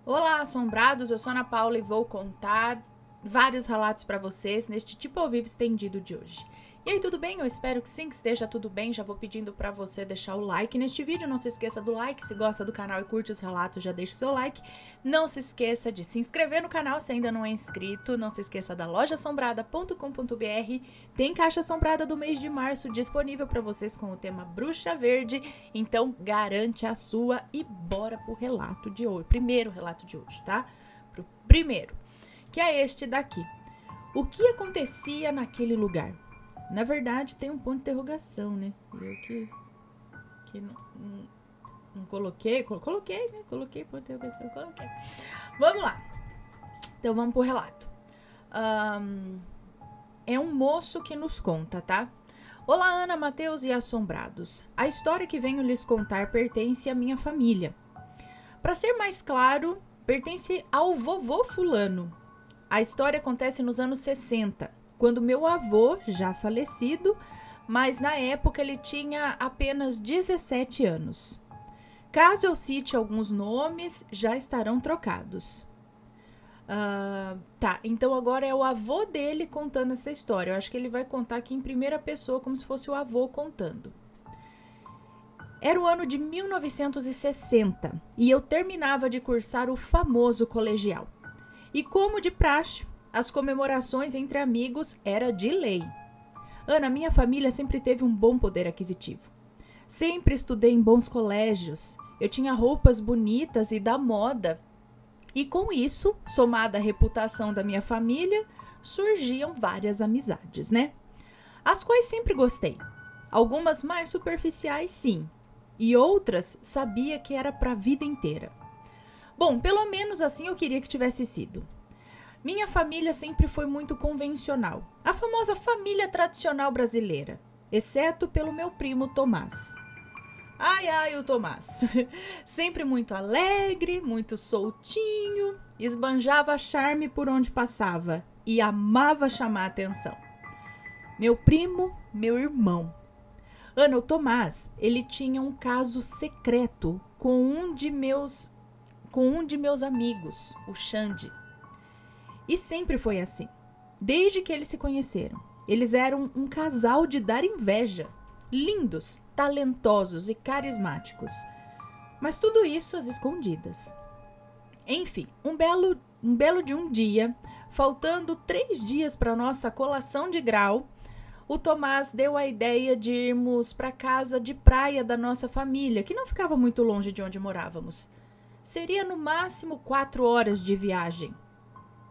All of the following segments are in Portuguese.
Olá, assombrados! Eu sou Ana Paula e vou contar vários relatos para vocês neste Tipo ao Vivo estendido de hoje. E aí, tudo bem? Eu espero que sim, que esteja tudo bem. Já vou pedindo para você deixar o like neste vídeo. Não se esqueça do like. Se gosta do canal e curte os relatos, já deixa o seu like. Não se esqueça de se inscrever no canal se ainda não é inscrito. Não se esqueça da lojaassombrada.com.br. Tem caixa assombrada do mês de março disponível para vocês com o tema Bruxa Verde. Então, garante a sua e bora pro relato de hoje. Primeiro relato de hoje, tá? Pro primeiro, que é este daqui. O que acontecia naquele lugar? Na verdade, tem um ponto de interrogação, né? Eu que não coloquei. Coloquei, né? Coloquei ponto de interrogação, coloquei. Vamos lá. Então, vamos pro relato. É um moço que nos conta, tá? Olá, Ana, Matheus e assombrados. A história que venho lhes contar pertence à minha família. Para ser mais claro, pertence ao vovô fulano. A história acontece nos anos 60, quando meu avô, já falecido, mas na época ele tinha apenas 17 anos. Caso eu cite alguns nomes, já estarão trocados. Tá, então agora é o avô dele contando essa história. Eu acho que ele vai contar aqui em primeira pessoa, como se fosse o avô contando. Era o ano de 1960 e eu terminava de cursar o famoso colegial. E como de praxe, as comemorações entre amigos era de lei. Ana, minha família sempre teve um bom poder aquisitivo. Sempre estudei em bons colégios. Eu tinha roupas bonitas e da moda. E com isso, somada à reputação da minha família, surgiam várias amizades, né? As quais sempre gostei. Algumas mais superficiais, sim. E outras sabia que era para a vida inteira. Bom, pelo menos assim eu queria que tivesse sido. Minha família sempre foi muito convencional, a famosa família tradicional brasileira, exceto pelo meu primo Tomás. Ai, o Tomás. Sempre muito alegre, muito soltinho, esbanjava charme por onde passava e amava chamar atenção. Meu primo, meu irmão. Ana, o Tomás, ele tinha um caso secreto com um de meus amigos, o Xande. E sempre foi assim, desde que eles se conheceram. Eles eram um casal de dar inveja, lindos, talentosos e carismáticos. Mas tudo isso às escondidas. Enfim, um belo de um dia, faltando 3 dias para nossa colação de grau, o Tomás deu a ideia de irmos para a casa de praia da nossa família, que não ficava muito longe de onde morávamos. Seria no máximo 4 horas de viagem.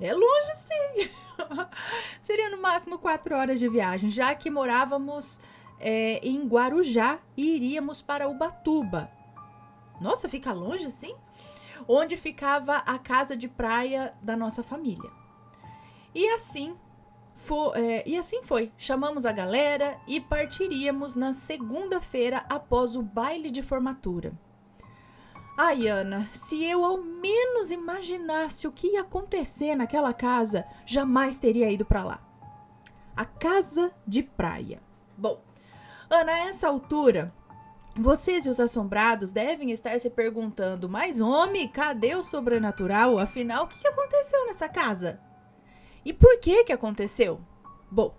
É longe, sim. Seria no máximo 4 horas de viagem, já que morávamos em Guarujá e iríamos para Ubatuba. Nossa, fica longe assim? Onde ficava a casa de praia da nossa família. E assim foi. Chamamos a galera e partiríamos na segunda-feira após o baile de formatura. Ai, Ana, se eu ao menos imaginasse o que ia acontecer naquela casa, jamais teria ido para lá. A casa de praia. Bom, Ana, a essa altura, vocês e os assombrados devem estar se perguntando, mas homem, cadê o sobrenatural? Afinal, o que aconteceu nessa casa? E por que aconteceu? Bom,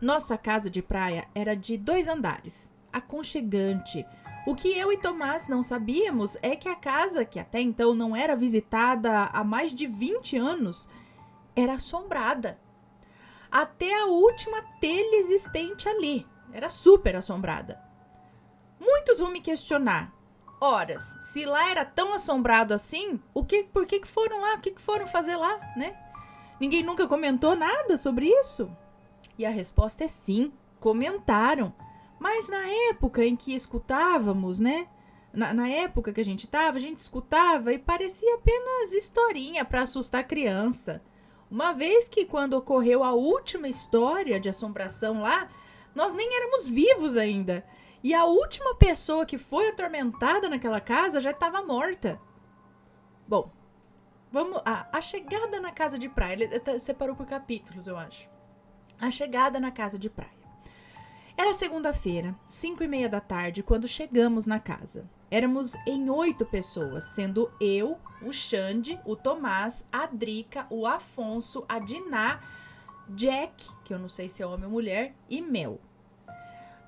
nossa casa de praia era de 2 andares, aconchegante. O que eu e Tomás não sabíamos é que a casa, que até então não era visitada há mais de 20 anos, era assombrada. Até a última telha existente ali era super assombrada. Muitos vão me questionar. Horas, se lá era tão assombrado assim, por que foram lá? O que foram fazer lá, né? Ninguém nunca comentou nada sobre isso? E a resposta é sim, comentaram. Mas na época em que escutávamos, né? Na época que a gente escutava e parecia apenas historinha para assustar a criança. Uma vez que quando ocorreu a última história de assombração lá, nós nem éramos vivos ainda. E a última pessoa que foi atormentada naquela casa já estava morta. Bom, vamos. A chegada na casa de praia. Ele separou por capítulos, eu acho. A chegada na casa de praia. Era segunda-feira, 5:30 da tarde, quando chegamos na casa. Éramos em 8 pessoas, sendo eu, o Xande, o Tomás, a Drica, o Afonso, a Diná, Jack, que eu não sei se é homem ou mulher, e Mel.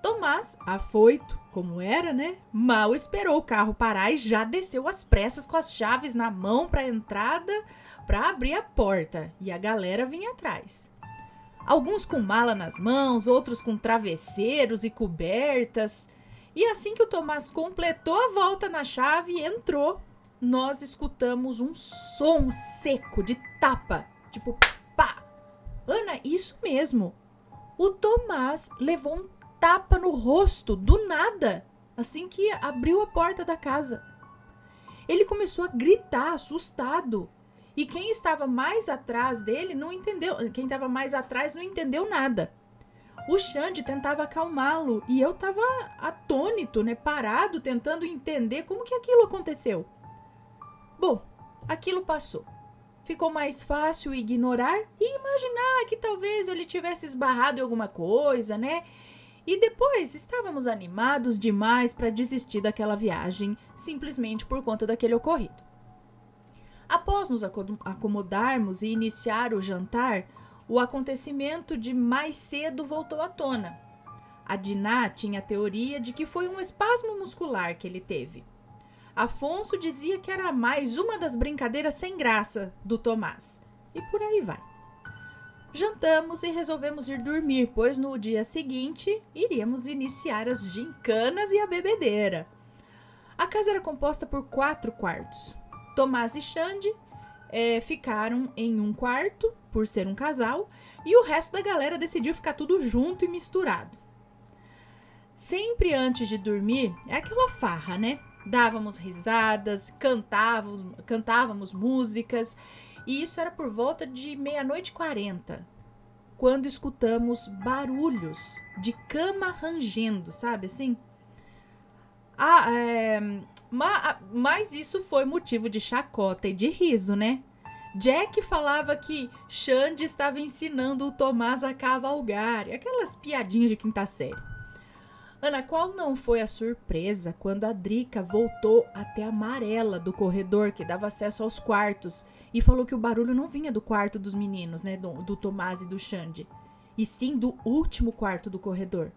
Tomás, afoito, como era, né? Mal esperou o carro parar e já desceu às pressas com as chaves na mão para a entrada, para abrir a porta. E a galera vinha atrás. Alguns com mala nas mãos, outros com travesseiros e cobertas. E assim que o Tomás completou a volta na chave e entrou, nós escutamos um som seco de tapa, tipo pá. Ana, isso mesmo. O Tomás levou um tapa no rosto, do nada, assim que abriu a porta da casa. Ele começou a gritar, assustado. E quem estava mais atrás dele não entendeu. Quem estava mais atrás não entendeu nada. O Xande tentava acalmá-lo e eu estava atônito, né, parado, tentando entender como que aquilo aconteceu. Bom, aquilo passou. Ficou mais fácil ignorar e imaginar que talvez ele tivesse esbarrado em alguma coisa, né? E depois estávamos animados demais para desistir daquela viagem, simplesmente por conta daquele ocorrido. Após nos acomodarmos e iniciar o jantar, o acontecimento de mais cedo voltou à tona. A Diná tinha a teoria de que foi um espasmo muscular que ele teve. Afonso dizia que era mais uma das brincadeiras sem graça do Tomás. E por aí vai. Jantamos e resolvemos ir dormir, pois no dia seguinte iríamos iniciar as gincanas e a bebedeira. A casa era composta por 4 quartos. Tomás e Xande ficaram em um quarto, por ser um casal, e o resto da galera decidiu ficar tudo junto e misturado. Sempre antes de dormir, é aquela farra, né? Dávamos risadas, cantávamos músicas, e isso era por volta de 00:40, quando escutamos barulhos de cama rangendo, sabe assim? Mas isso foi motivo de chacota e de riso, né? Jack falava que Xande estava ensinando o Tomás a cavalgar, aquelas piadinhas de quinta série. Ana, qual não foi a surpresa quando a Drica voltou até a amarela do corredor que dava acesso aos quartos e falou que o barulho não vinha do quarto dos meninos, né, do Tomás e do Xande, e sim do último quarto do corredor.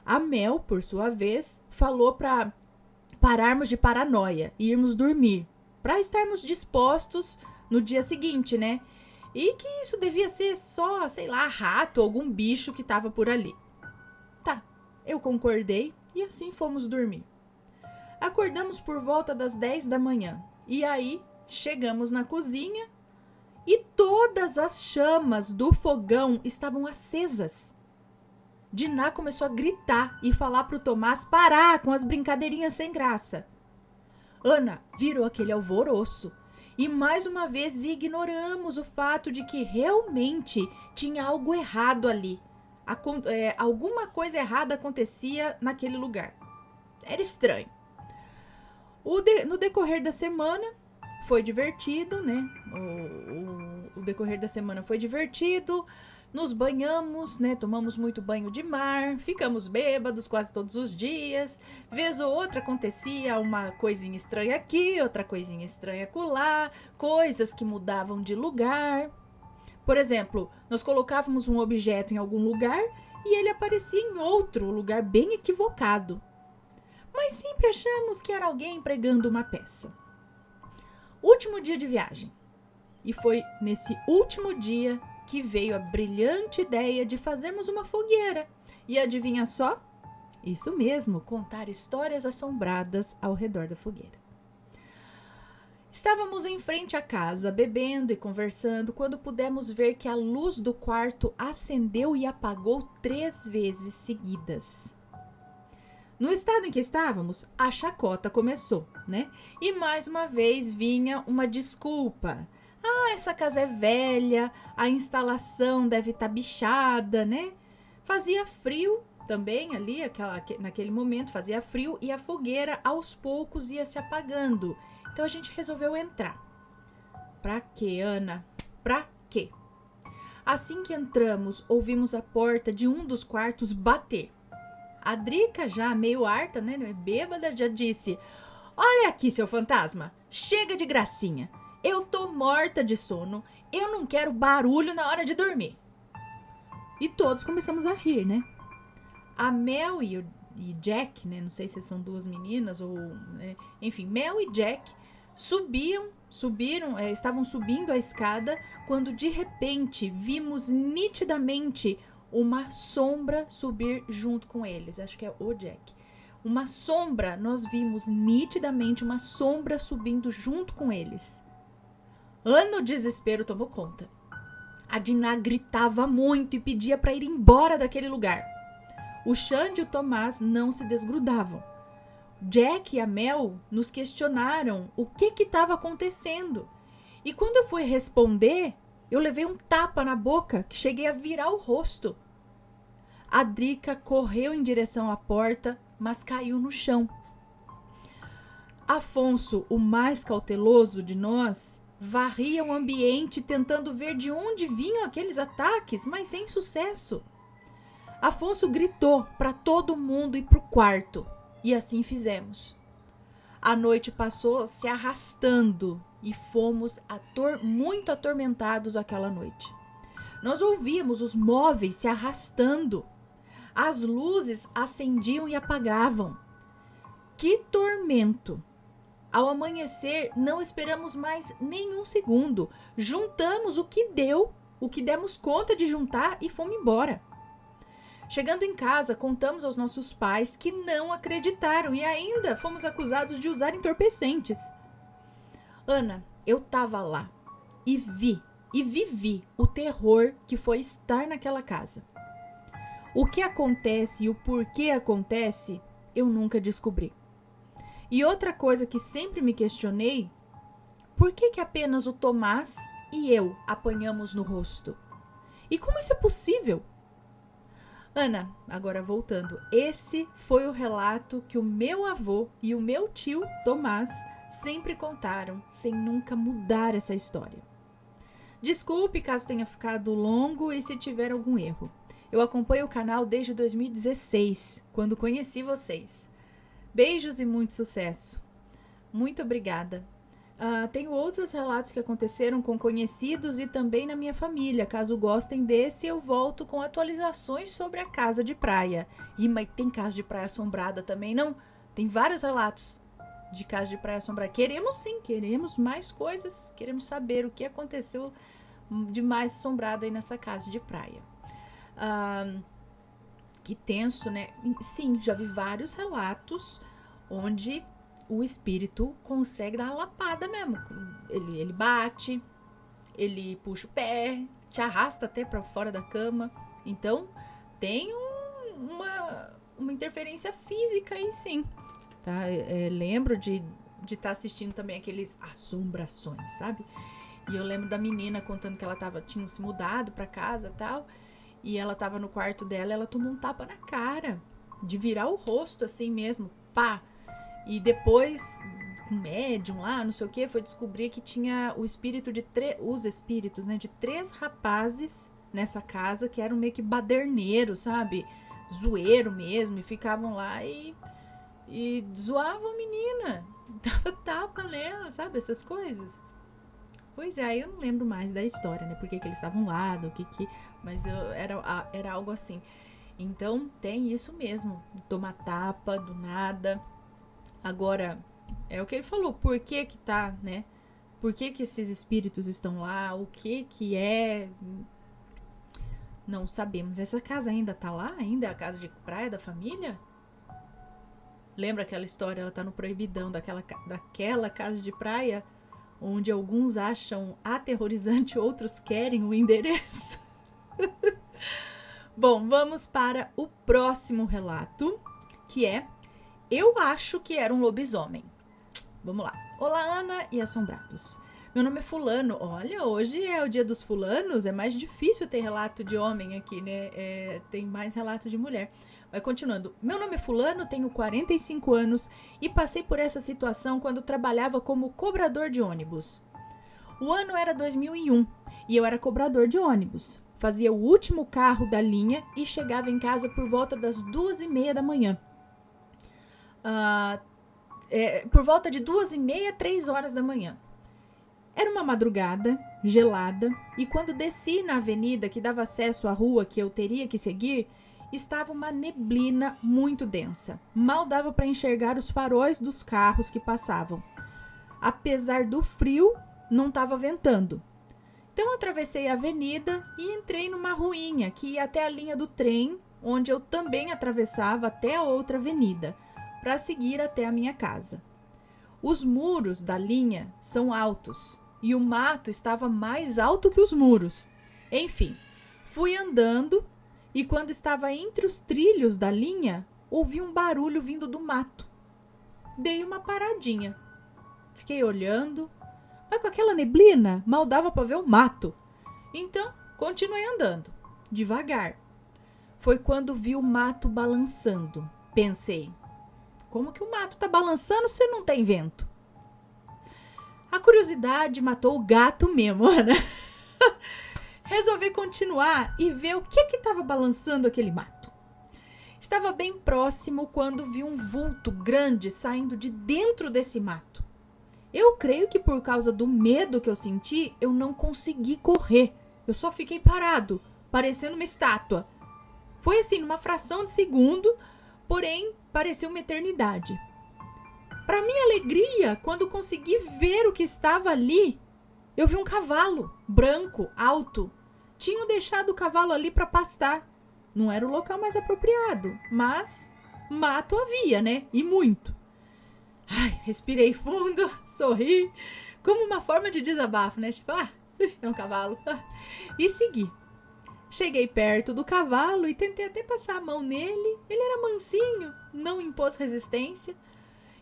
A Mel, por sua vez, falou para pararmos de paranoia e irmos dormir, para estarmos dispostos no dia seguinte, né? E que isso devia ser só, sei lá, rato ou algum bicho que estava por ali. Tá, eu concordei e assim fomos dormir. Acordamos por volta das 10 da manhã e aí chegamos na cozinha e todas as chamas do fogão estavam acesas. Diná começou a gritar e falar pro Tomás parar com as brincadeirinhas sem graça. Ana virou aquele alvoroço e mais uma vez ignoramos o fato de que realmente tinha algo errado ali. Alguma coisa errada acontecia naquele lugar. Era estranho. No decorrer da semana foi divertido, né? O decorrer da semana foi divertido. Nos banhamos, né? Tomamos muito banho de mar, ficamos bêbados quase todos os dias. Vez ou outra acontecia uma coisinha estranha aqui, outra coisinha estranha acolá, coisas que mudavam de lugar. Por exemplo, nós colocávamos um objeto em algum lugar e ele aparecia em outro lugar bem equivocado. Mas sempre achamos que era alguém pregando uma peça. Último dia de viagem. E foi nesse último dia que veio a brilhante ideia de fazermos uma fogueira. E adivinha só? Isso mesmo, contar histórias assombradas ao redor da fogueira. Estávamos em frente à casa, bebendo e conversando, quando pudemos ver que a luz do quarto acendeu e apagou 3 vezes seguidas. No estado em que estávamos, a chacota começou, né? E mais uma vez vinha uma desculpa. Essa casa é velha, a instalação deve estar bichada, né? Fazia frio também ali, naquele momento fazia frio e a fogueira aos poucos ia se apagando. Então a gente resolveu entrar. Pra quê, Ana? Pra quê? Assim que entramos, ouvimos a porta de um dos quartos bater. A Drica, já meio harta, né, bêbada, já disse: olha aqui, seu fantasma, chega de gracinha. Eu tô morta de sono, eu não quero barulho na hora de dormir. E todos começamos a rir, né? A Mel e Jack, né, não sei se são duas meninas ou... né, enfim, Mel e Jack estavam subindo a escada quando de repente vimos nitidamente uma sombra subir junto com eles. Acho que é o Jack. Uma sombra, nós vimos nitidamente uma sombra subindo junto com eles. O desespero tomou conta. A Dinah gritava muito e pedia para ir embora daquele lugar. O Xande e o Tomás não se desgrudavam. Jack e a Mel nos questionaram o que estava acontecendo. E quando eu fui responder, eu levei um tapa na boca que cheguei a virar o rosto. A Drica correu em direção à porta, mas caiu no chão. Afonso, o mais cauteloso de nós, varria o ambiente tentando ver de onde vinham aqueles ataques, mas sem sucesso. Afonso gritou para todo mundo ir para o quarto, e assim fizemos. A noite passou se arrastando e fomos muito atormentados aquela noite. Nós ouvíamos os móveis se arrastando. As luzes acendiam e apagavam. Que tormento! Ao amanhecer, não esperamos mais nenhum segundo. Juntamos o que demos conta de juntar e fomos embora. Chegando em casa, contamos aos nossos pais que não acreditaram e ainda fomos acusados de usar entorpecentes. Ana, eu tava lá e vivi o terror que foi estar naquela casa. O que acontece e o porquê acontece, eu nunca descobri. E outra coisa que sempre me questionei, por que apenas o Tomás e eu apanhamos no rosto? E como isso é possível? Ana, agora voltando, esse foi o relato que o meu avô e o meu tio Tomás sempre contaram, sem nunca mudar essa história. Desculpe caso tenha ficado longo e se tiver algum erro. Eu acompanho o canal desde 2016, quando conheci vocês. Beijos e muito sucesso. Muito obrigada. Tenho outros relatos que aconteceram com conhecidos e também na minha família. Caso gostem desse, eu volto com atualizações sobre a casa de praia. Mas tem casa de praia assombrada também, não? Tem vários relatos de casa de praia assombrada. Queremos sim, queremos mais coisas. Queremos saber o que aconteceu de mais assombrado aí nessa casa de praia. Que tenso, né? Sim, já vi vários relatos onde o espírito consegue dar uma lapada mesmo. Ele bate, ele puxa o pé, te arrasta até para fora da cama. Então, tem uma interferência física aí sim. Tá? Lembro de estar assistindo também aqueles assombrações, sabe? E eu lembro da menina contando que ela tinha se mudado para casa e tal. E ela tava no quarto dela, ela tomou um tapa na cara, de virar o rosto assim mesmo, pá. E depois, com médium lá, não sei o que, foi descobrir que tinha o espírito os espíritos, né, de 3 rapazes nessa casa, que eram meio que baderneiros, sabe? Zoeiro mesmo, e ficavam lá e zoavam a menina, dava tapa nela, sabe? Essas coisas. Pois é, aí eu não lembro mais da história, né? Por que eles estavam lá, do que... Mas era algo assim. Então, tem isso mesmo. Tomar tapa do nada. Agora, é o que ele falou. Por que tá, né? Por que esses espíritos estão lá? O que é? Não sabemos. Essa casa ainda tá lá? Ainda é a casa de praia da família? Lembra aquela história? Ela tá no proibidão daquela casa de praia? Onde alguns acham aterrorizante, outros querem o endereço. Bom, vamos para o próximo relato, que é Eu Acho Que Era um Lobisomem. Vamos lá. Olá, Ana e assombrados. Meu nome é fulano. Olha, hoje é o dia dos fulanos, é mais difícil ter relato de homem aqui, né? Tem mais relato de mulher. Mas continuando, meu nome é fulano, tenho 45 anos e passei por essa situação quando trabalhava como cobrador de ônibus. O ano era 2001 e eu era cobrador de ônibus. fazia o último carro da linha e chegava em casa por volta das 2h30 da manhã. Por volta de 2h30, 3h da manhã. Era uma madrugada, gelada, e quando desci na avenida que dava acesso à rua que eu teria que seguir, estava uma neblina muito densa. Mal dava para enxergar os faróis dos carros que passavam. Apesar do frio, não estava ventando. Então atravessei a avenida e entrei numa ruinha que ia até a linha do trem, onde eu também atravessava até a outra avenida, para seguir até a minha casa. Os muros da linha são altos e o mato estava mais alto que os muros. Enfim, fui andando e quando estava entre os trilhos da linha, ouvi um barulho vindo do mato. Dei uma paradinha. Fiquei olhando, mas com aquela neblina, mal dava para ver o mato. Então, continuei andando, devagar. Foi quando vi o mato balançando. Pensei, como que o mato tá balançando se não tem vento? A curiosidade matou o gato mesmo, né? Resolvi continuar e ver o que estava balançando aquele mato. Estava bem próximo quando vi um vulto grande saindo de dentro desse mato. Eu creio que por causa do medo que eu senti, eu não consegui correr. Eu só fiquei parado, parecendo uma estátua. Foi assim, numa fração de segundo, porém pareceu uma eternidade. Para minha alegria, quando consegui ver o que estava ali, eu vi um cavalo branco, alto. Tinham deixado o cavalo ali para pastar. Não era o local mais apropriado, mas mato havia, né? E muito. Ai, respirei fundo, sorri, como uma forma de desabafo, né? Tipo, é um cavalo. E segui. Cheguei perto do cavalo e tentei até passar a mão nele. Ele era mansinho, não impôs resistência.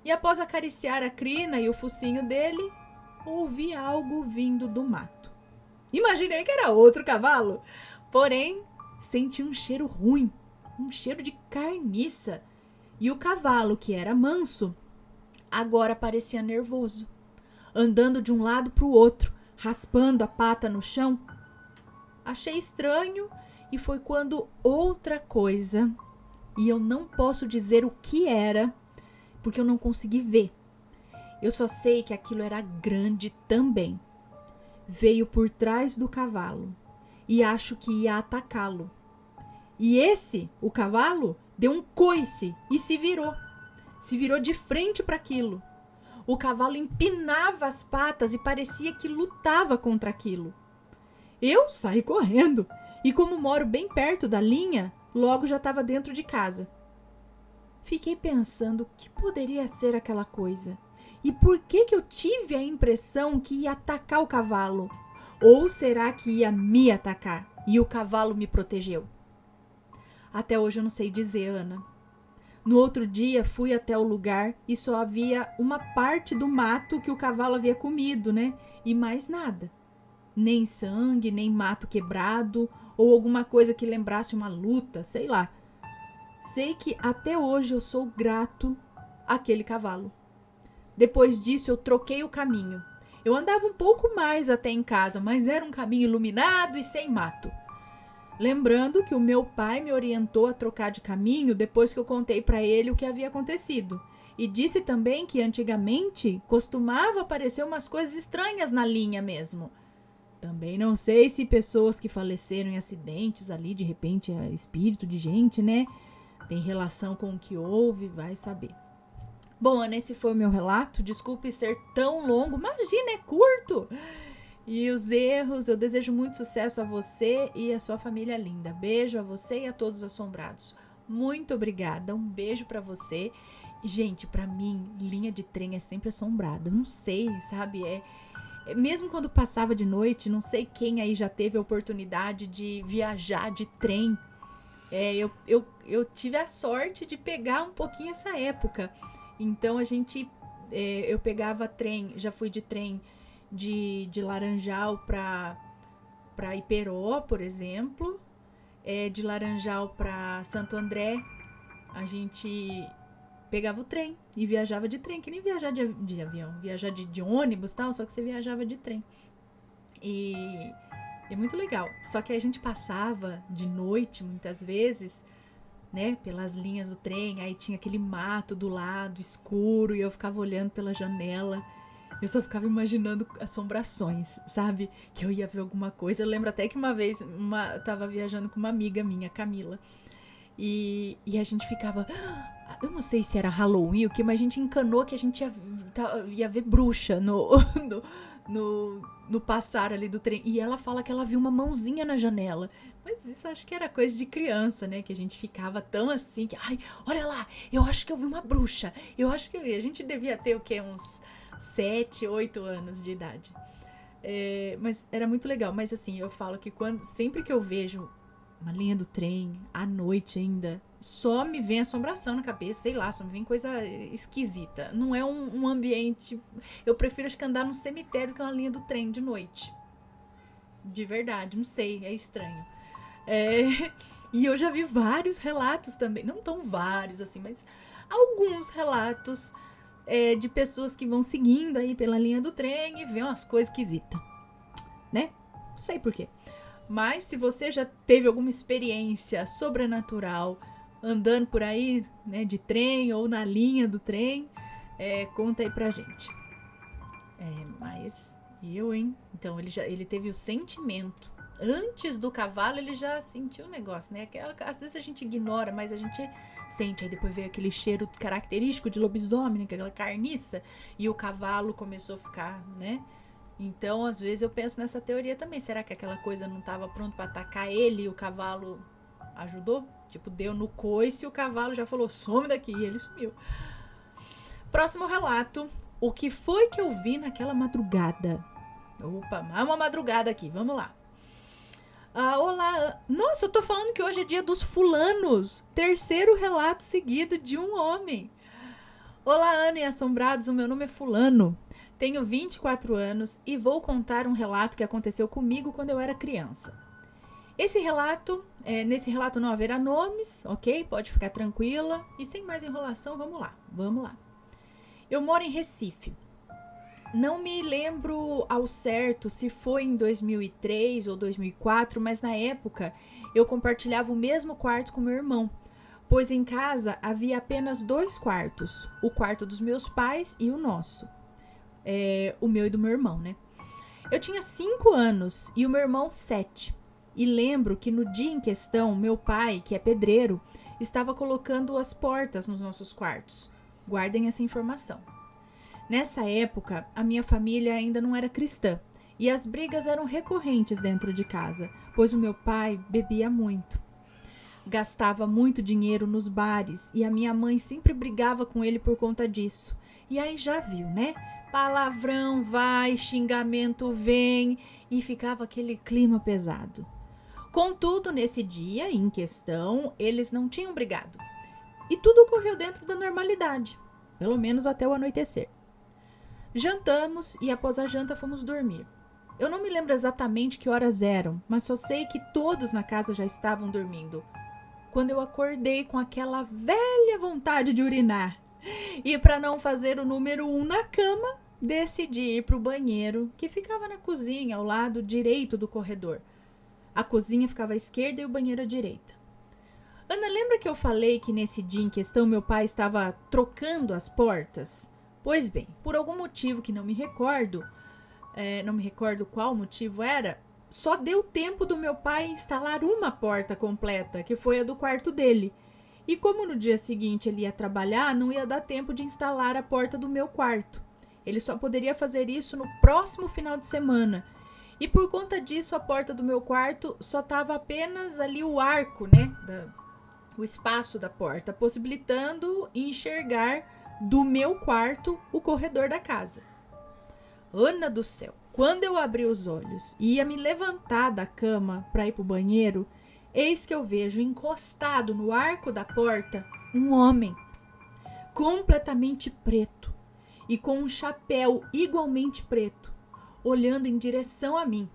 E após acariciar a crina e o focinho dele, ouvi algo vindo do mato. Imaginei que era outro cavalo, porém senti um cheiro ruim, um cheiro de carniça. E o cavalo, que era manso, agora parecia nervoso, andando de um lado para o outro, raspando a pata no chão. Achei estranho e foi quando outra coisa, e eu não posso dizer o que era, porque eu não consegui ver. Eu só sei que aquilo era grande também. Veio por trás do cavalo e acho que ia atacá-lo. E o cavalo, deu um coice e se virou. Se virou de frente para aquilo. O cavalo empinava as patas e parecia que lutava contra aquilo. Eu saí correndo e, como moro bem perto da linha, logo já estava dentro de casa. Fiquei pensando o que poderia ser aquela coisa e por que eu tive a impressão que ia atacar o cavalo. Ou será que ia me atacar e o cavalo me protegeu? Até hoje eu não sei dizer, Ana. No outro dia fui até o lugar e só havia uma parte do mato que o cavalo havia comido, né? E mais nada. Nem sangue, nem mato quebrado ou alguma coisa que lembrasse uma luta, sei lá. Sei que até hoje eu sou grato àquele cavalo. Depois disso eu troquei o caminho. Eu andava um pouco mais até em casa, mas era um caminho iluminado e sem mato. Lembrando que o meu pai me orientou a trocar de caminho depois que eu contei para ele o que havia acontecido. E disse também que antigamente costumava aparecer umas coisas estranhas na linha mesmo. Também não sei se pessoas que faleceram em acidentes ali, de repente é espírito de gente, né? Tem relação com o que houve, vai saber. Bom, Ana, esse foi o meu relato. Desculpe ser tão longo. Imagina, é curto. E os erros, eu desejo muito sucesso a você e a sua família linda. Beijo a você e a todos os assombrados. Muito obrigada. Um beijo pra você. Gente, pra mim, linha de trem é sempre assombrada. Eu não sei, sabe? Mesmo quando passava de noite, não sei quem aí já teve a oportunidade de viajar de trem. Eu tive a sorte de pegar um pouquinho essa época. Então eu pegava trem, já fui de trem de Laranjal para Iperó, por exemplo. De Laranjal para Santo André, a gente pegava o trem e viajava de trem, que nem viajar de avião, viajar de ônibus e tal, só que você viajava de trem. E É muito legal. Só que a gente passava de noite, muitas vezes, né, pelas linhas do trem, aí tinha aquele mato do lado, escuro, e eu ficava olhando pela janela. Eu só ficava imaginando assombrações, sabe? Que eu ia ver alguma coisa. Eu lembro até que uma vez eu tava viajando com uma amiga minha, Camila. E a gente ficava... Eu não sei se era Halloween ou o que, mas a gente encanou que a gente ia ver bruxa no passar ali do trem. E ela fala que ela viu uma mãozinha na janela. Mas isso acho que era coisa de criança, né? Que a gente ficava tão assim que... Ai, olha lá, eu acho que eu vi uma bruxa. Eu acho que eu vi. A gente devia ter o quê? Uns 7, 8 anos de idade. Mas era muito legal. Mas assim, eu falo que sempre que eu vejo uma linha do trem, à noite ainda, só me vem assombração na cabeça, sei lá, só me vem coisa esquisita. Não é um ambiente... Eu prefiro acho que andar num cemitério do que uma linha do trem de noite. De verdade, não sei, é estranho. E eu já vi vários relatos também, não tão vários assim, mas alguns relatos de pessoas que vão seguindo aí pela linha do trem e vê umas coisas esquisitas, né? Não sei por quê. Mas se você já teve alguma experiência sobrenatural andando por aí, né, de trem ou na linha do trem, conta aí pra gente. Mas hein? Então ele teve o sentimento. Antes do cavalo ele já sentiu o negócio, né? Às vezes a gente ignora, mas a gente sente. Aí depois veio aquele cheiro característico de lobisomem, né? Aquela carniça. E o cavalo começou a ficar, né? Então, às vezes eu penso nessa teoria também. Será que aquela coisa não estava pronto para atacar ele e o cavalo ajudou? Tipo, deu no coice e o cavalo já falou, some daqui, e ele sumiu. Próximo relato. O que foi que eu vi naquela madrugada? Opa, mais uma madrugada aqui, vamos lá. Olá. Nossa, eu tô falando que hoje é dia dos fulanos. Terceiro relato seguido de um homem. Olá, Ana e assombrados, o meu nome é fulano. Tenho 24 anos e vou contar um relato que aconteceu comigo quando eu era criança. Nesse relato não haverá nomes, ok? Pode ficar tranquila. E sem mais enrolação, vamos lá. Eu moro em Recife. Não me lembro ao certo se foi em 2003 ou 2004, mas na época eu compartilhava o mesmo quarto com meu irmão, pois em casa havia apenas 2 quartos, o quarto dos meus pais e o nosso. O meu e do meu irmão, né? Eu tinha 5 anos e o meu irmão 7. E lembro que no dia em questão, meu pai, que é pedreiro, estava colocando as portas nos nossos quartos. Guardem essa informação. Nessa época, a minha família ainda não era cristã e as brigas eram recorrentes dentro de casa, pois o meu pai bebia muito. Gastava muito dinheiro nos bares e a minha mãe sempre brigava com ele por conta disso. E aí já viu, né? Palavrão vai, xingamento vem e ficava aquele clima pesado. Contudo, nesse dia em questão, eles não tinham brigado. E tudo ocorreu dentro da normalidade, pelo menos até o anoitecer. Jantamos e após a janta fomos dormir. Eu não me lembro exatamente que horas eram, mas só sei que todos na casa já estavam dormindo. Quando eu acordei com aquela velha vontade de urinar. E para não fazer o número 1 na cama, decidi ir para o banheiro, que ficava na cozinha, ao lado direito do corredor. A cozinha ficava à esquerda e o banheiro à direita. Ana, lembra que eu falei que nesse dia em questão meu pai estava trocando as portas? Pois bem, por algum motivo que não me recordo qual motivo era, só deu tempo do meu pai instalar uma porta completa, que foi a do quarto dele. E como no dia seguinte ele ia trabalhar, não ia dar tempo de instalar a porta do meu quarto. Ele só poderia fazer isso no próximo final de semana. E por conta disso, a porta do meu quarto só estava apenas ali o arco, né? O espaço da porta, possibilitando enxergar do meu quarto o corredor da casa. Ana do céu, quando eu abri os olhos e ia me levantar da cama para ir para o banheiro, eis que eu vejo encostado no arco da porta um homem, completamente preto e com um chapéu igualmente preto, olhando em direção a mim.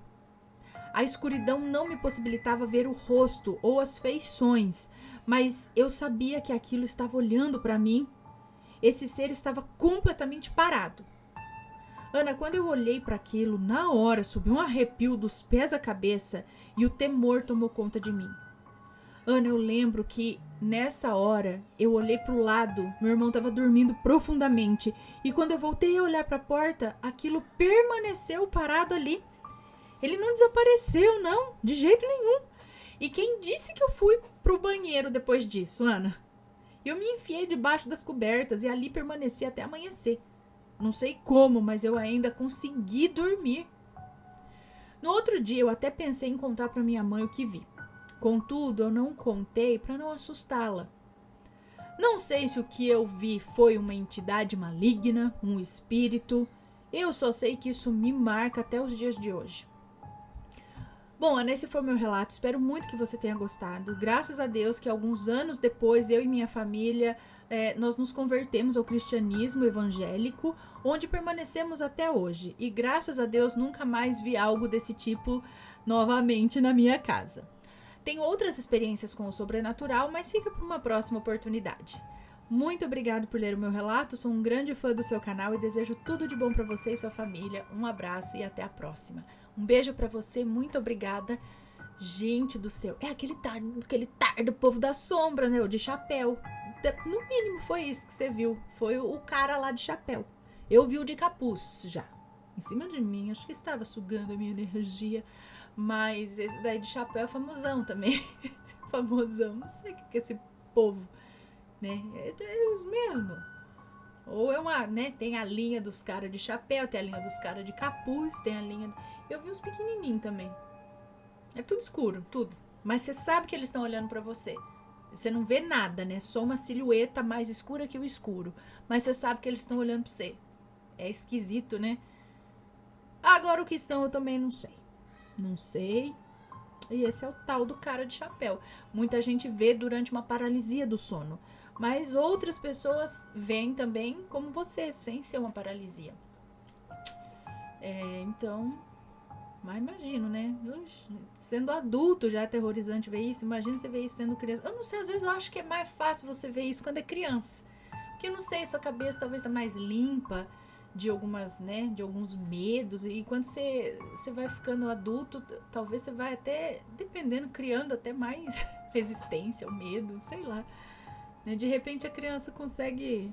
A escuridão não me possibilitava ver o rosto ou as feições, mas eu sabia que aquilo estava olhando para mim. Esse ser estava completamente parado. Ana, quando eu olhei para aquilo, na hora subiu um arrepio dos pés à cabeça e o temor tomou conta de mim. Ana, eu lembro que nessa hora eu olhei pro lado, meu irmão estava dormindo profundamente e quando eu voltei a olhar para a porta, aquilo permaneceu parado ali. Ele não desapareceu, não, de jeito nenhum. E quem disse que eu fui pro banheiro depois disso, Ana? Eu me enfiei debaixo das cobertas e ali permaneci até amanhecer. Não sei como, mas eu ainda consegui dormir. No outro dia, eu até pensei em contar para minha mãe o que vi. Contudo, eu não contei para não assustá-la. Não sei se o que eu vi foi uma entidade maligna, um espírito. Eu só sei que isso me marca até os dias de hoje. Bom, Ana, esse foi o meu relato. Espero muito que você tenha gostado. Graças a Deus que alguns anos depois, eu e minha família, nós nos convertemos ao cristianismo evangélico, onde permanecemos até hoje. E graças a Deus nunca mais vi algo desse tipo novamente na minha casa. Tenho outras experiências com o sobrenatural, mas fica para uma próxima oportunidade. Muito obrigado por ler o meu relato, sou um grande fã do seu canal e desejo tudo de bom para você e sua família. Um abraço e até a próxima. Um beijo para você, muito obrigada. Gente do céu, é aquele tar do povo da sombra, né? O de chapéu. No mínimo foi isso que você viu, foi o cara lá de chapéu. Eu vi o de capuz já, em cima de mim, acho que estava sugando a minha energia. Mas esse daí de chapéu é famosão também. Famosão, não sei o que é esse povo, né? É os mesmos. Ou é uma, né? Tem a linha dos caras de chapéu, tem a linha dos caras de capuz, tem a linha... Eu vi uns pequenininhos também. É tudo escuro, tudo. Mas você sabe que eles estão olhando pra você. Você não vê nada, né? Só uma silhueta mais escura que o escuro. Mas você sabe que eles estão olhando pra você. É esquisito, né? Agora o que estão eu também não sei. Não sei. E esse é o tal do cara de chapéu. Muita gente vê durante uma paralisia do sono. Mas outras pessoas veem também como você, sem ser uma paralisia. Então... Mas imagino, né? Sendo adulto já é aterrorizante ver isso. Imagina você ver isso sendo criança. Eu não sei, às vezes eu acho que é mais fácil você ver isso quando é criança. Porque eu não sei, sua cabeça talvez tá mais limpa de algumas, né, de alguns medos, e quando você vai ficando adulto, talvez você vai até, dependendo, criando até mais resistência ao medo, sei lá, né? De repente a criança consegue,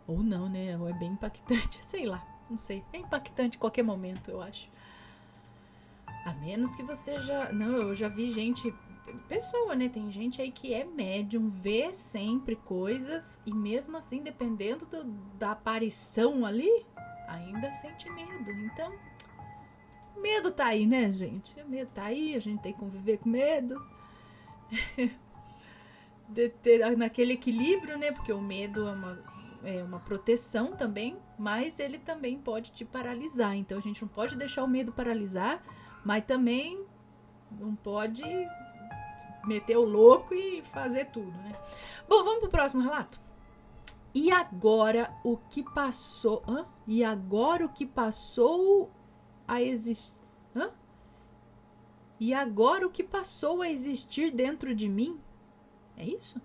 ou não, né, ou é bem impactante, sei lá, não sei, é impactante em qualquer momento, eu acho, a menos que você eu já vi gente, pessoa, né, tem gente aí que é médium, vê sempre coisas e mesmo assim, dependendo da aparição ali, ainda sente medo. Então, medo tá aí, né, gente? Medo tá aí, a gente tem que conviver com medo. De ter naquele equilíbrio, né, porque o medo é uma proteção também, mas ele também pode te paralisar. Então, a gente não pode deixar o medo paralisar, mas também não pode meter o louco e fazer tudo, né? Bom, vamos pro próximo relato? E agora o que passou... E agora o que passou a existir... E agora o que passou a existir dentro de mim? É isso?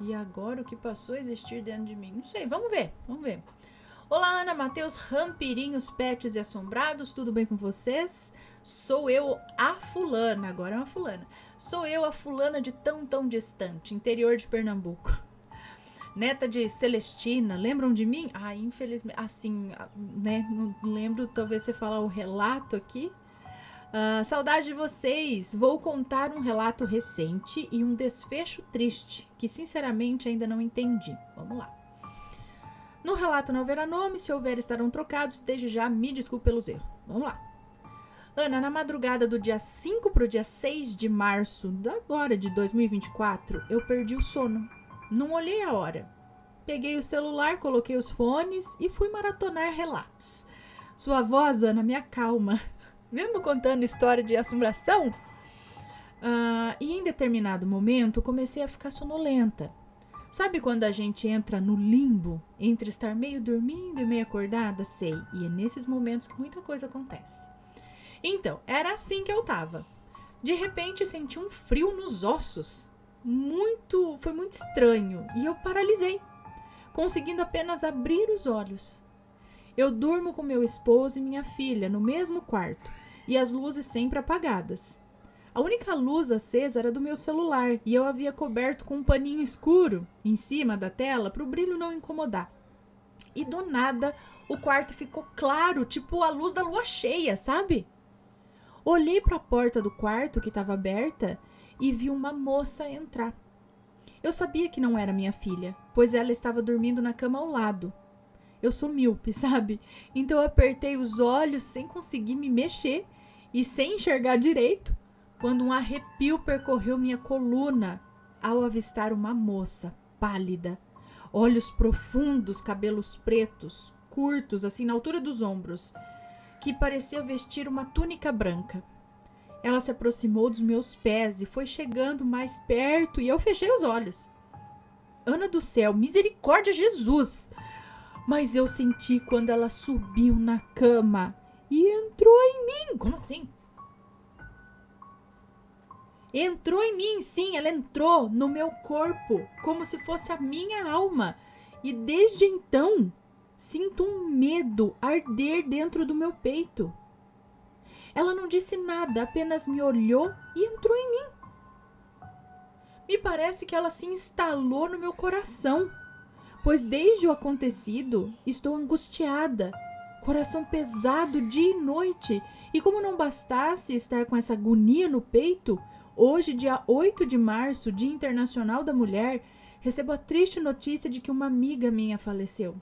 E agora o que passou a existir dentro de mim? Não sei, vamos ver. Olá, Ana, Matheus, Rampirinhos, Pets e Assombrados, tudo bem com vocês? Sou eu, a fulana, agora é uma fulana. Sou eu, a fulana de tão distante, interior de Pernambuco. Neta de Celestina, lembram de mim? Ah, infelizmente, assim, né, não lembro, talvez você falar o relato aqui. Saudade de vocês, vou contar um relato recente e um desfecho triste, que sinceramente ainda não entendi. Vamos lá. No relato não haverá nome, se houver estarão trocados, desde já me desculpe pelos erros. Vamos lá. Ana, na madrugada do dia 5 para o dia 6 de março agora de 2024, eu perdi o sono. Não olhei a hora. Peguei o celular, coloquei os fones e fui maratonar relatos. Sua voz, Ana, me acalma. Mesmo contando história de assombração? E em determinado momento comecei a ficar sonolenta. Sabe quando a gente entra no limbo entre estar meio dormindo e meio acordada? Sei, e é nesses momentos que muita coisa acontece. Então, era assim que eu tava. De repente, senti um frio nos ossos. Foi muito estranho e eu paralisei, conseguindo apenas abrir os olhos. Eu durmo com meu esposo e minha filha no mesmo quarto e as luzes sempre apagadas. A única luz acesa era do meu celular e eu havia coberto com um paninho escuro em cima da tela para o brilho não incomodar. E do nada o quarto ficou claro, tipo a luz da lua cheia, sabe? Olhei para a porta do quarto que estava aberta e vi uma moça entrar. Eu sabia que não era minha filha, pois ela estava dormindo na cama ao lado. Eu sou míope, sabe? Então eu apertei os olhos sem conseguir me mexer e sem enxergar direito, quando um arrepio percorreu minha coluna ao avistar uma moça pálida, olhos profundos, cabelos pretos, curtos, assim na altura dos ombros, que parecia vestir uma túnica branca. Ela se aproximou dos meus pés e foi chegando mais perto e eu fechei os olhos. Ana do céu, misericórdia, Jesus! Mas eu senti quando ela subiu na cama e entrou em mim. Como assim? Entrou em mim, sim, ela entrou no meu corpo, como se fosse a minha alma. E desde então, sinto um medo arder dentro do meu peito. Ela não disse nada, apenas me olhou e entrou em mim. Me parece que ela se instalou no meu coração, pois desde o acontecido estou angustiada, coração pesado dia e noite, e como não bastasse estar com essa agonia no peito, hoje, dia 8 de março, Dia Internacional da Mulher, recebo a triste notícia de que uma amiga minha faleceu.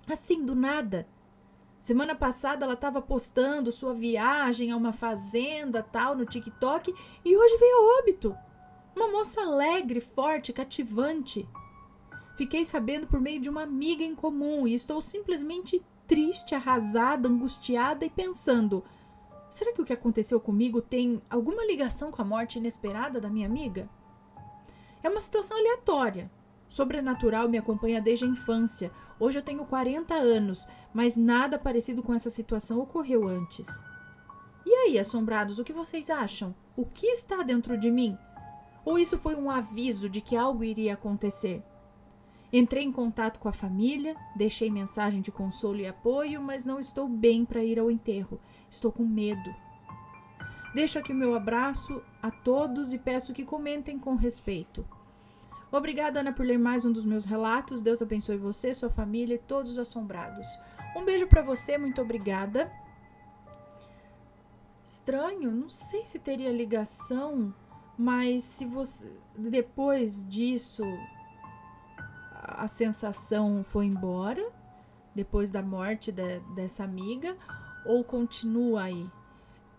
Assim, do nada. Semana passada ela estava postando sua viagem a uma fazenda tal no TikTok e hoje veio a óbito. Uma moça alegre, forte, cativante. Fiquei sabendo por meio de uma amiga em comum e estou simplesmente triste, arrasada, angustiada e pensando: será que o que aconteceu comigo tem alguma ligação com a morte inesperada da minha amiga? É uma situação aleatória. Sobrenatural me acompanha desde a infância. Hoje eu tenho 40 anos, mas nada parecido com essa situação ocorreu antes. E aí, assombrados, o que vocês acham? O que está dentro de mim? Ou isso foi um aviso de que algo iria acontecer? Entrei em contato com a família, deixei mensagem de consolo e apoio, mas não estou bem para ir ao enterro. Estou com medo. Deixo aqui o meu abraço a todos e peço que comentem com respeito. Obrigada, Ana, por ler mais um dos meus relatos. Deus abençoe você, sua família e todos os assombrados. Um beijo para você, muito obrigada. Estranho, não sei se teria ligação, mas se você depois disso a sensação foi embora, depois da morte dessa amiga, ou continua aí?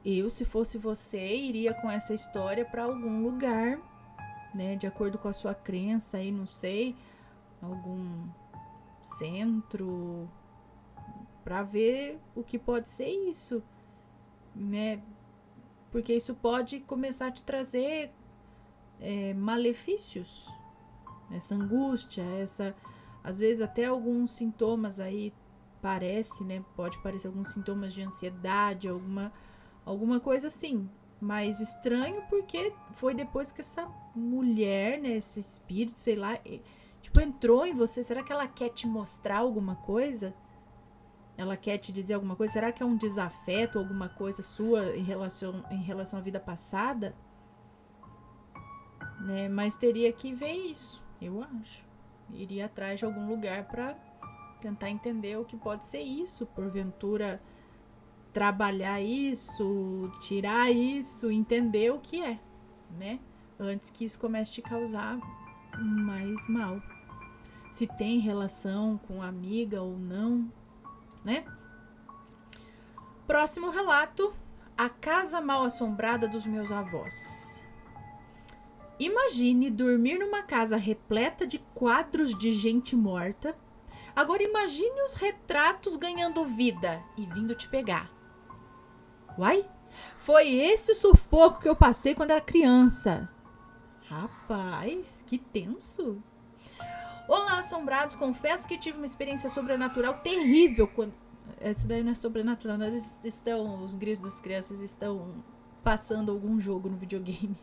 Eu, se fosse você, iria com essa história para algum lugar, né, de acordo com a sua crença aí, não sei, algum centro, para ver o que pode ser isso, né? Porque isso pode começar a te trazer malefícios, essa angústia, às vezes até alguns sintomas aí parece, né? Pode parecer alguns sintomas de ansiedade, alguma coisa assim. Mas estranho porque foi depois que essa mulher, né, esse espírito, sei lá, tipo, entrou em você. Será que ela quer te mostrar alguma coisa? Ela quer te dizer alguma coisa? Será que é um desafeto, alguma coisa sua em relação à vida passada? Né? Mas teria que ver isso, eu acho. Iria atrás de algum lugar para tentar entender o que pode ser isso, porventura trabalhar isso, tirar isso, entender o que é, né? Antes que isso comece a te causar mais mal. Se tem relação com a amiga ou não, né? Próximo relato: a casa mal assombrada dos meus avós. Imagine dormir numa casa repleta de quadros de gente morta. Agora imagine os retratos ganhando vida e vindo te pegar. Uai, foi esse o sufoco que eu passei quando era criança. Rapaz, que tenso. Olá, assombrados, confesso que tive uma experiência sobrenatural terrível quando... Essa daí não é sobrenatural, os gritos das crianças estão passando algum jogo no videogame.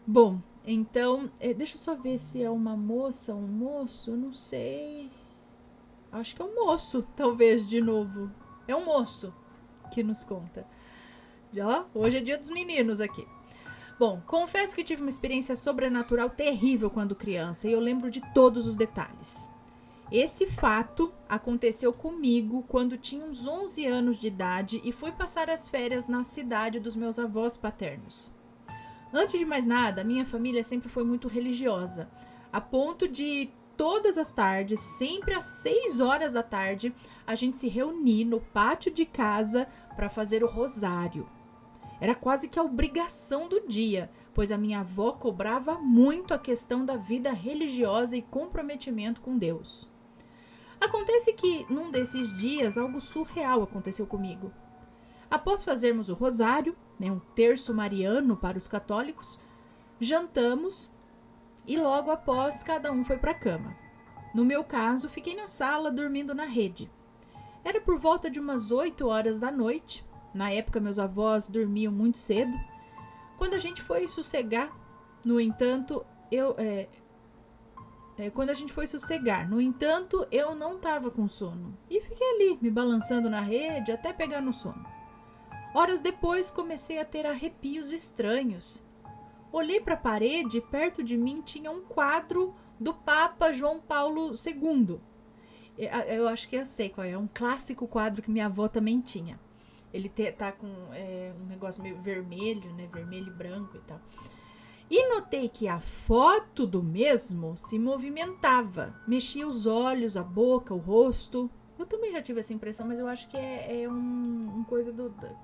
Bom, então, deixa eu só ver se é uma moça, um moço, não sei. Acho que é um moço, talvez, de novo. É um moço que nos conta. Já, hoje é dia dos meninos aqui. Bom, confesso que tive uma experiência sobrenatural terrível quando criança e eu lembro de todos os detalhes. Esse fato aconteceu comigo quando tinha uns 11 anos de idade e fui passar as férias na cidade dos meus avós paternos. Antes de mais nada, minha família sempre foi muito religiosa, a ponto de todas as tardes, sempre às 6 horas da tarde, a gente se reunir no pátio de casa para fazer o rosário. Era quase que a obrigação do dia, pois a minha avó cobrava muito a questão da vida religiosa e comprometimento com Deus. Acontece que, num desses dias, algo surreal aconteceu comigo. Após fazermos o rosário, um terço mariano para os católicos, jantamos e logo após cada um foi para a cama. No meu caso, fiquei na sala dormindo na rede. Era por volta de umas 8 horas da noite. Na época, meus avós dormiam muito cedo. Quando a gente foi sossegar, no entanto, eu não estava com sono. E fiquei ali, me balançando na rede até pegar no sono. Horas depois, comecei a ter arrepios estranhos. Olhei para a parede e perto de mim tinha um quadro do Papa João Paulo II. Eu acho que eu sei qual é um clássico quadro que minha avó também tinha. Ele tá com um negócio meio vermelho, né? Vermelho e branco e tal. E notei que a foto do mesmo se movimentava. Mexia os olhos, a boca, o rosto. Eu também já tive essa impressão, mas eu acho que é uma coisa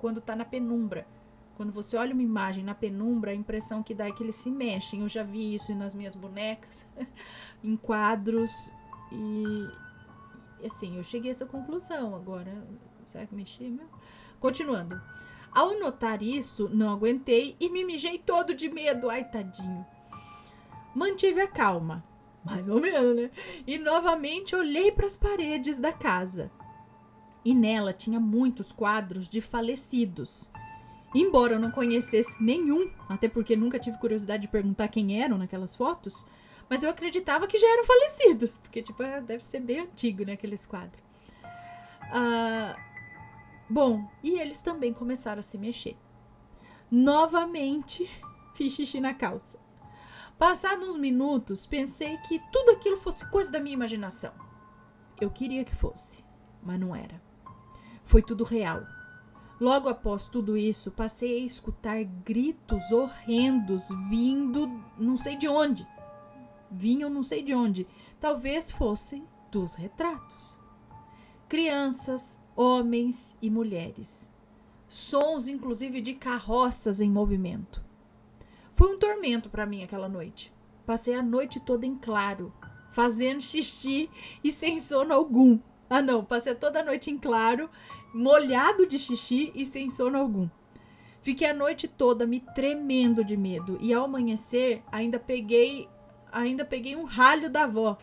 quando tá na penumbra. Quando você olha uma imagem na penumbra, a impressão que dá é que eles se mexem. Eu já vi isso nas minhas bonecas, em quadros. E assim, eu cheguei a essa conclusão agora. Será que mexi mesmo? Continuando. Ao notar isso, não aguentei e me mijei todo de medo. Ai, tadinho. Mantive a calma. Mais ou menos, né? E novamente olhei para as paredes da casa. E nela tinha muitos quadros de falecidos. Embora eu não conhecesse nenhum, até porque nunca tive curiosidade de perguntar quem eram naquelas fotos, mas eu acreditava que já eram falecidos, porque deve ser bem antigo, né, aqueles quadros. Bom, e eles também começaram a se mexer. Novamente, fiz xixi na calça. Passados uns minutos, pensei que tudo aquilo fosse coisa da minha imaginação. Eu queria que fosse, mas não era. Foi tudo real. Logo após tudo isso, passei a escutar gritos horrendos vindo não sei de onde. Vinham não sei de onde. Talvez fossem dos retratos. Crianças, homens e mulheres. Sons, inclusive, de carroças em movimento. Foi um tormento para mim aquela noite. Passei a noite toda em claro, fazendo xixi e sem sono algum. Passei toda a noite em claro, molhado de xixi e sem sono algum. Fiquei a noite toda me tremendo de medo e ao amanhecer ainda peguei um ralho da avó.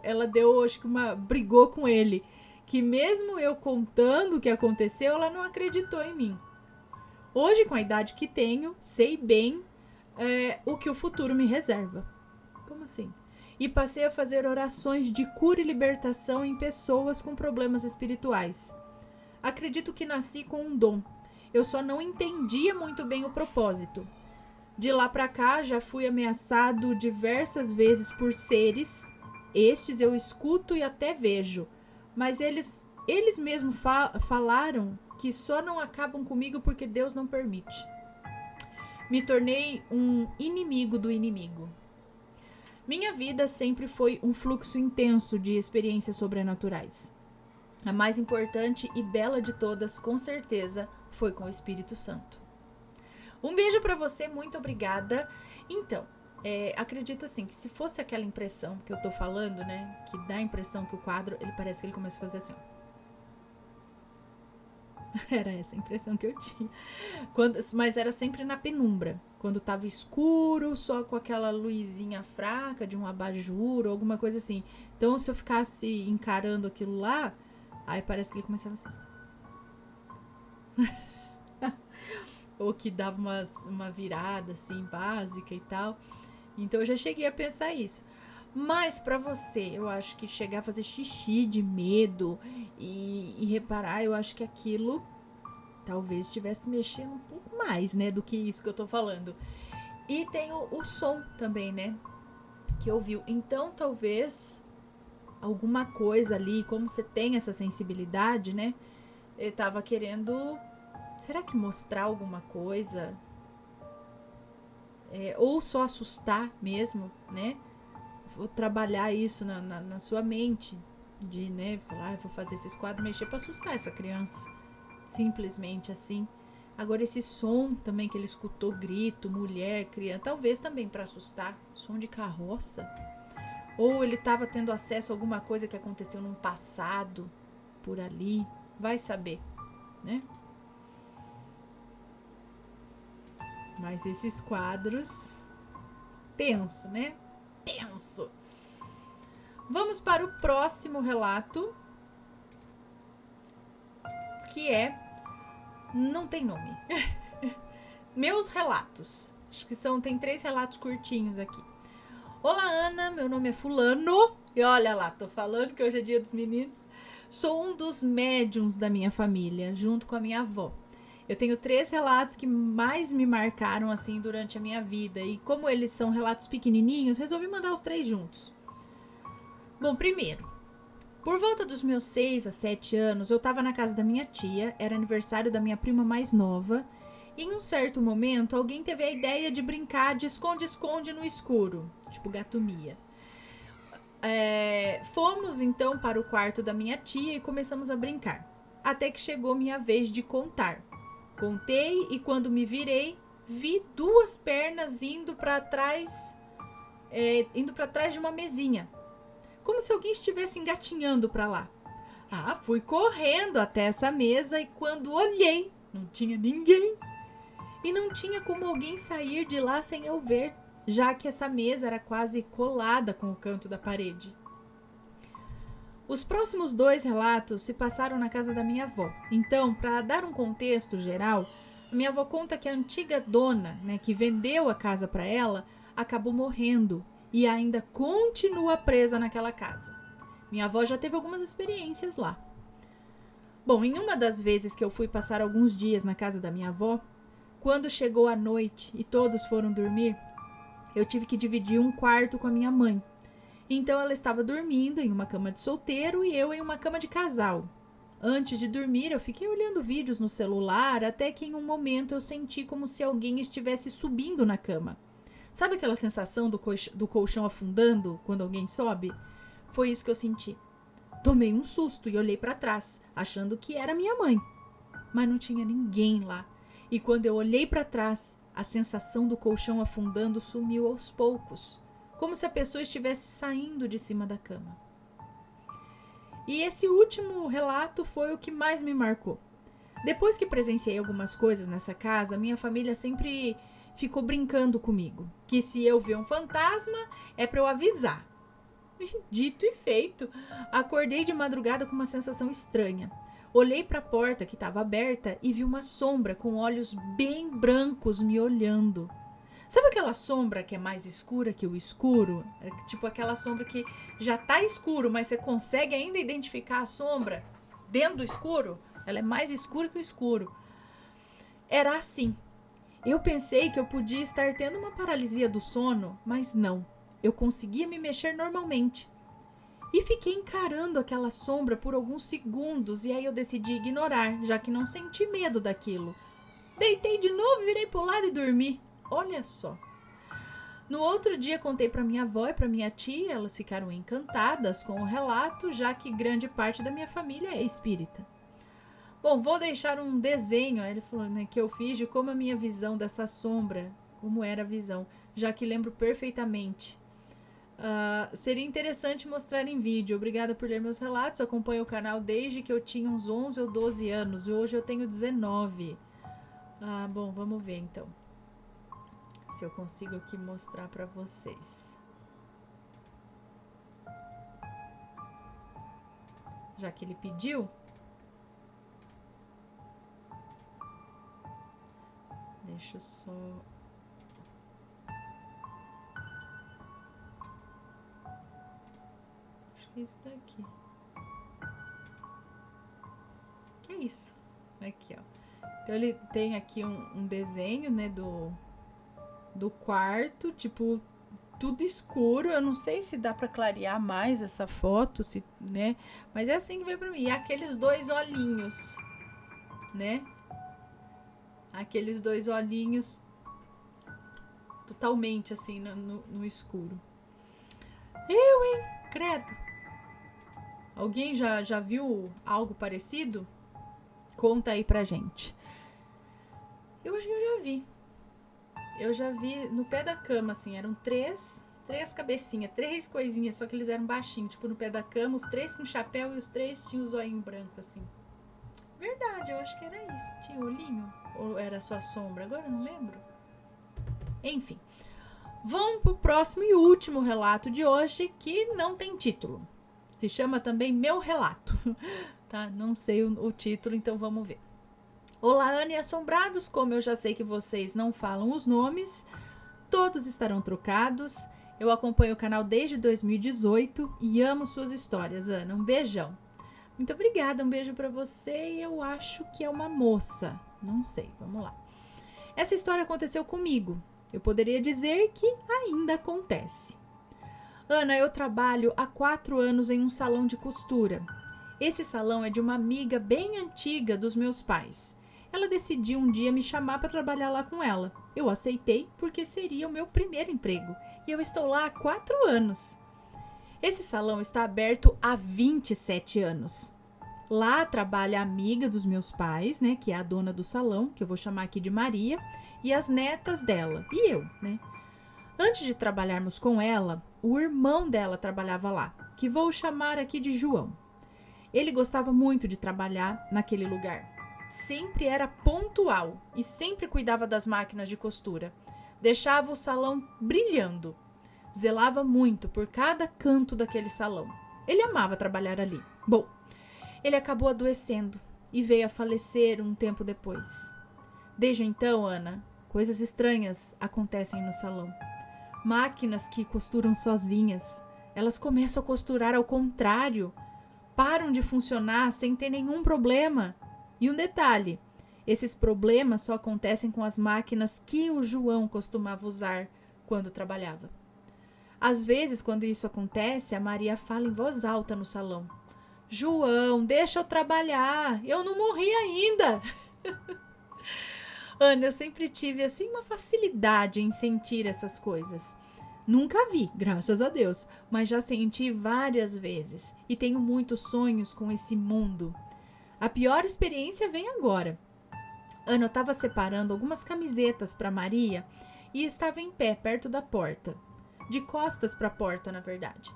Ela deu, acho que brigou com ele, que mesmo eu contando o que aconteceu, ela não acreditou em mim. Hoje, com a idade que tenho, sei bem o que o futuro me reserva. Como assim? E passei a fazer orações de cura e libertação em pessoas com problemas espirituais. Acredito que nasci com um dom. Eu só não entendia muito bem o propósito. De lá pra cá, já fui ameaçado diversas vezes por seres. Estes eu escuto e até vejo. Mas eles mesmos falaram que só não acabam comigo porque Deus não permite. Me tornei um inimigo do inimigo. Minha vida sempre foi um fluxo intenso de experiências sobrenaturais. A mais importante e bela de todas, com certeza, foi com o Espírito Santo. Um beijo pra você, muito obrigada. Então, acredito assim, que se fosse aquela impressão que eu tô falando, né, que dá a impressão que o quadro, ele parece que ele começa a fazer assim, ó. Era essa a impressão que eu tinha. Mas era sempre na penumbra. Quando tava escuro, só com aquela luzinha fraca de um abajur ou alguma coisa assim. Então, se eu ficasse encarando aquilo lá, aí parece que ele começava assim. Ou que dava uma virada assim, básica e tal. Então, eu já cheguei a pensar isso. Mas pra você, eu acho que chegar a fazer xixi de medo e reparar, eu acho que aquilo talvez estivesse mexendo um pouco mais, né, do que isso que eu tô falando. E tem o som também, né, que ouviu. Então talvez alguma coisa ali, como você tem essa sensibilidade, né, ele tava querendo, será que mostrar alguma coisa? Ou só assustar mesmo, né? Vou trabalhar isso na sua mente, de, né, falar, vou fazer esses quadros, mexer pra assustar essa criança, simplesmente assim. Agora esse som também que ele escutou, grito, mulher, criança, talvez também pra assustar, som de carroça. Ou ele tava tendo acesso a alguma coisa que aconteceu no passado, por ali, vai saber, né? Mas esses quadros, tenso, né? Tenso. Vamos para o próximo relato, que é... Não tem nome. Meus relatos. Acho que tem 3 relatos curtinhos aqui. Olá, Ana. Meu nome é fulano. E olha lá, tô falando que hoje é dia dos meninos. Sou um dos médiums da minha família, junto com a minha avó. Eu tenho 3 relatos que mais me marcaram assim durante a minha vida. E como eles são relatos pequenininhos, resolvi mandar os 3 juntos. Bom, primeiro, por volta dos meus 6 a 7 anos, eu estava na casa da minha tia, era aniversário da minha prima mais nova, e em um certo momento alguém teve a ideia de brincar de esconde-esconde no escuro, tipo gatomia. Fomos então para o quarto da minha tia e começamos a brincar, até que chegou minha vez de contar. Contei e quando me virei, vi 2 pernas indo para trás de uma mesinha, como se alguém estivesse engatinhando para lá. Fui correndo até essa mesa e quando olhei, não tinha ninguém. E não tinha como alguém sair de lá sem eu ver, já que essa mesa era quase colada com o canto da parede. Os próximos 2 relatos se passaram na casa da minha avó. Então, para dar um contexto geral, a minha avó conta que a antiga dona, né, que vendeu a casa para ela, acabou morrendo e ainda continua presa naquela casa. Minha avó já teve algumas experiências lá. Bom, em uma das vezes que eu fui passar alguns dias na casa da minha avó, quando chegou a noite e todos foram dormir, eu tive que dividir um quarto com a minha mãe. Então ela estava dormindo em uma cama de solteiro e eu em uma cama de casal. Antes de dormir, eu fiquei olhando vídeos no celular até que em um momento eu senti como se alguém estivesse subindo na cama. Sabe aquela sensação do colchão afundando quando alguém sobe? Foi isso que eu senti. Tomei um susto e olhei para trás, achando que era minha mãe. Mas não tinha ninguém lá. E quando eu olhei para trás, a sensação do colchão afundando sumiu aos poucos, como se a pessoa estivesse saindo de cima da cama. E esse último relato foi o que mais me marcou. Depois que presenciei algumas coisas nessa casa, minha família sempre ficou brincando comigo, que se eu ver um fantasma é para eu avisar. Dito e feito, acordei de madrugada com uma sensação estranha. Olhei para a porta que estava aberta e vi uma sombra com olhos bem brancos me olhando. Sabe aquela sombra que é mais escura que o escuro? Tipo aquela sombra que já tá escuro, mas você consegue ainda identificar a sombra dentro do escuro? Ela é mais escura que o escuro. Era assim. Eu pensei que eu podia estar tendo uma paralisia do sono, mas não. Eu conseguia me mexer normalmente. E fiquei encarando aquela sombra por alguns segundos e aí eu decidi ignorar, já que não senti medo daquilo. Deitei de novo, virei pro lado e dormi. Olha só. No outro dia contei para minha avó e para minha tia, elas ficaram encantadas com o relato, já que grande parte da minha família é espírita. Bom, vou deixar um desenho, ele falou, né, que eu fiz de como a minha visão dessa sombra, como era a visão, já que lembro perfeitamente. Seria interessante mostrar em vídeo. Obrigada por ler meus relatos. Acompanho o canal desde que eu tinha uns 11 ou 12 anos. Hoje eu tenho 19. Bom, vamos ver então. Se eu consigo aqui mostrar para vocês. Já que ele pediu. Deixa eu só... que é isso daqui. Que é isso? Aqui, ó. Então ele tem aqui um desenho, né, do quarto, tipo, tudo escuro. Eu não sei se dá pra clarear mais essa foto, se, né? Mas é assim que veio pra mim. E aqueles dois olhinhos, né? Aqueles dois olhinhos totalmente assim no escuro. Credo. Alguém já viu algo parecido? Conta aí pra gente. Eu acho que eu já vi. Eu já vi no pé da cama, assim, eram três cabecinhas, três coisinhas, só que eles eram baixinhos, tipo no pé da cama, os três com chapéu e os três tinham o zoinho branco, assim. Verdade, eu acho que era isso. Tinha olhinho? Ou era só sombra? Agora eu não lembro. Enfim. Vamos pro próximo e último relato de hoje, que não tem título. Se chama também Meu Relato. Tá? Não sei o título, então vamos ver. Olá, Ana e assombrados, como eu já sei que vocês não falam os nomes, todos estarão trocados. Eu acompanho o canal desde 2018 e amo suas histórias, Ana. Um beijão. Muito obrigada, um beijo pra você. Eu acho que é uma moça. Não sei, vamos lá. Essa história aconteceu comigo. Eu poderia dizer que ainda acontece. Ana, eu trabalho há 4 anos em um salão de costura. Esse salão é de uma amiga bem antiga dos meus pais. Ela decidiu um dia me chamar para trabalhar lá com ela. Eu aceitei porque seria o meu primeiro emprego. E eu estou lá há 4 anos. Esse salão está aberto há 27 anos. Lá trabalha a amiga dos meus pais, né, que é a dona do salão, que eu vou chamar aqui de Maria, e as netas dela, e eu, né. Antes de trabalharmos com ela, o irmão dela trabalhava lá, que vou chamar aqui de João. Ele gostava muito de trabalhar naquele lugar. Sempre era pontual e sempre cuidava das máquinas de costura. Deixava o salão brilhando. Zelava muito por cada canto daquele salão. Ele amava trabalhar ali. Bom, ele acabou adoecendo e veio a falecer um tempo depois. Desde então, Ana, coisas estranhas acontecem no salão. Máquinas que costuram sozinhas, elas começam a costurar ao contrário. Param de funcionar sem ter nenhum problema. E um detalhe, esses problemas só acontecem com as máquinas que o João costumava usar quando trabalhava. Às vezes, quando isso acontece, a Maria fala em voz alta no salão. João, deixa eu trabalhar, eu não morri ainda. Ana, eu sempre tive assim uma facilidade em sentir essas coisas. Nunca vi, graças a Deus, mas já senti várias vezes e tenho muitos sonhos com esse mundo. A pior experiência vem agora. Ana, eu estava separando algumas camisetas para Maria e estava em pé perto da porta. De costas para a porta, na verdade.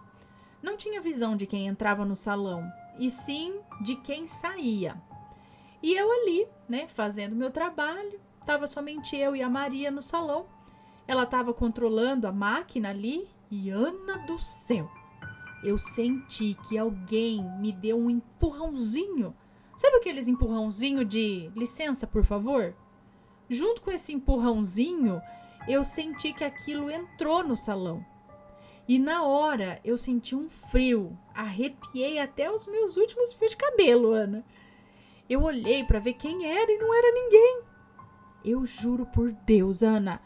Não tinha visão de quem entrava no salão, e sim de quem saía. E eu ali, né, fazendo meu trabalho, estava somente eu e a Maria no salão. Ela estava controlando a máquina ali e, Ana do céu, eu senti que alguém me deu um empurrãozinho. Sabe aqueles empurrãozinho de licença, por favor? Junto com esse empurrãozinho, eu senti que aquilo entrou no salão. E na hora eu senti um frio, arrepiei até os meus últimos fios de cabelo, Ana. Eu olhei para ver quem era e não era ninguém. Eu juro por Deus, Ana,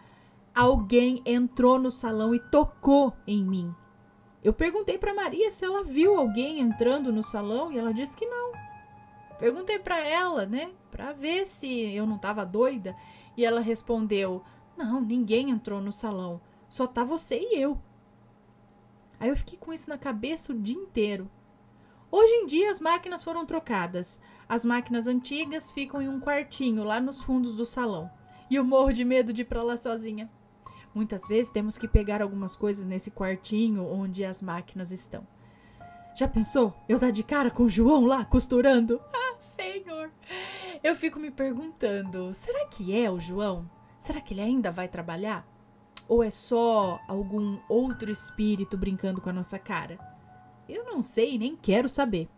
alguém entrou no salão e tocou em mim. Eu perguntei para Maria se ela viu alguém entrando no salão e ela disse que não. Perguntei para ela, né, para ver se eu não estava doida, e ela respondeu: "Não, ninguém entrou no salão, só tá você e eu". Aí eu fiquei com isso na cabeça o dia inteiro. Hoje em dia as máquinas foram trocadas. As máquinas antigas ficam em um quartinho lá nos fundos do salão. E eu morro de medo de ir pra lá sozinha. Muitas vezes temos que pegar algumas coisas nesse quartinho onde as máquinas estão. Já pensou eu dar de cara com o João lá costurando? Ah, Senhor! Eu fico me perguntando, será que é o João? Será que ele ainda vai trabalhar? Ou é só algum outro espírito brincando com a nossa cara? Eu não sei e nem quero saber.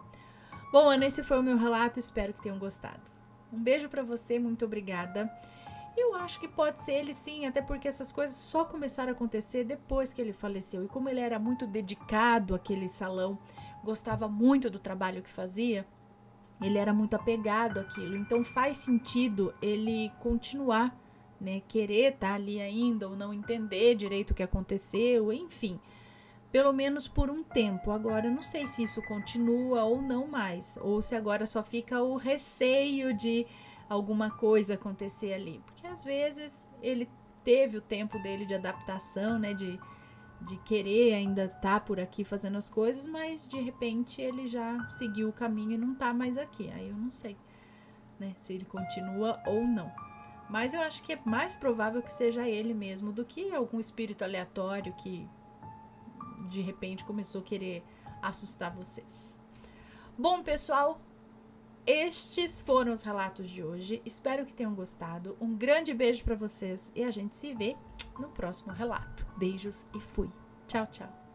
Bom, Ana, esse foi o meu relato, espero que tenham gostado. Um beijo pra você, muito obrigada. Eu acho que pode ser ele sim, até porque essas coisas só começaram a acontecer depois que ele faleceu. E como ele era muito dedicado àquele salão, gostava muito do trabalho que fazia, ele era muito apegado àquilo. Então faz sentido ele continuar, né, querer estar ali ainda ou não entender direito o que aconteceu, enfim. Pelo menos por um tempo. Agora, eu não sei se isso continua ou não mais. Ou se agora só fica o receio de alguma coisa acontecer ali. Porque às vezes ele teve o tempo dele de adaptação, né? De querer ainda estar por aqui fazendo as coisas, mas de repente ele já seguiu o caminho e não tá mais aqui. Aí eu não sei, né? Se ele continua ou não. Mas eu acho que é mais provável que seja ele mesmo do que algum espírito aleatório que de repente começou a querer assustar vocês. Bom, pessoal, estes foram os relatos de hoje. Espero que tenham gostado. Um grande beijo para vocês e a gente se vê no próximo relato. Beijos e fui. Tchau, tchau.